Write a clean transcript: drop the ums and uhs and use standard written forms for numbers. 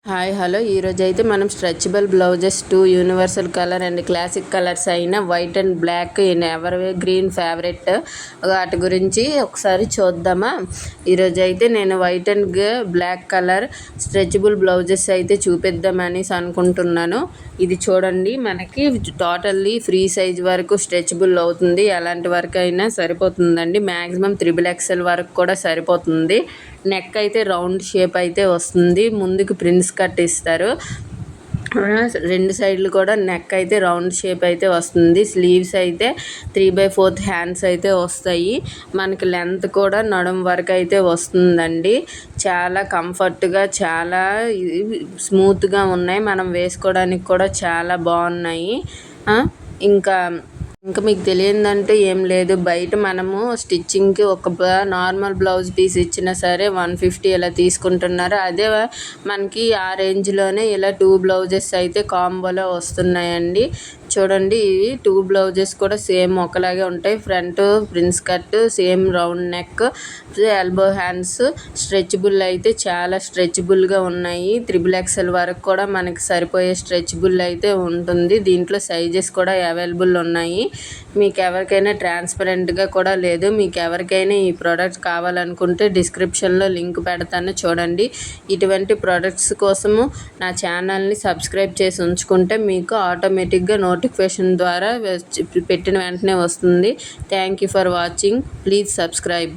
Hi hello ఈరోజైతే మనం stretchable blouses 2 universal colour and classic colours అయిన white and black evergreen favourite వాటి గురించి ఒకసారి చూద్దామా. ఈరోజైతే నేను white and black colour stretchable blouses అయితే చూపిద్దామని అనుకుంటున్నాను. ఇది చూడండి, మనకి టోటల్లీ ఫ్రీ సైజ్ వరకు స్ట్రెచబుల్ అవుతుంది. ఎలాంటి వరకు అయినా సరిపోతుందండి. మ్యాక్సిమం XXL వరకు కూడా సరిపోతుంది. నెక్ అయితే రౌండ్ షేప్ అయితే వస్తుంది. ముందుకు ప్రిన్స్ కట్ ఇస్తారు. రెండు సైడ్లు కూడా నెక్ అయితే రౌండ్ షేప్ అయితే వస్తుంది. స్లీవ్స్ అయితే 3/4 హ్యాండ్స్ అయితే వస్తాయి. మనకి లెంత్ కూడా నడుం వరకు అయితే వస్తుందండి. చాలా కంఫర్ట్గా, చాలా స్మూత్గా ఉన్నాయి. మనం వేసుకోవడానికి కూడా చాలా బాగున్నాయి. ఇంకా మీకు తెలియదంటూ ఏం లేదు. బయట మనము స్టిచ్చింగ్కి ఒక నార్మల్ బ్లౌజ్ పీస్ ఇచ్చినా సరే 150 ఇలా తీసుకుంటున్నారు. అదే మనకి ఆ రేంజ్లోనే ఇలా 2 బ్లౌజెస్ అయితే కాంబోలో వస్తున్నాయండి. చూడండి, ఇవి 2 బ్లౌజెస్ కూడా సేమ్ ఒకలాగే ఉంటాయి. Front prince cut, same round neck, elbow hands, stretchable అయితే చాలా స్ట్రెచబుల్గా ఉన్నాయి. XXL వరకు కూడా మనకి సరిపోయే స్ట్రెచబుల్ అయితే ఉంటుంది. దీంట్లో సైజెస్ కూడా అవైలబుల్ ఉన్నాయి. మీకు ఎవరికైనా ట్రాన్స్పరెంట్గా కూడా లేదు. మీకు ఎవరికైనా ఈ ప్రోడక్ట్స్ కావాలనుకుంటే డిస్క్రిప్షన్లో లింక్ పెడతాను, చూడండి. ఇటువంటి ప్రోడక్ట్స్ కోసము నా ఛానల్ని సబ్స్క్రైబ్ చేసి ఉంచుకుంటే మీకు ఆటోమేటిక్గా నోటిఫికేషన్ ద్వారా పెట్టిన వెంటనే వస్తుంది. Thank you for watching. Please subscribe.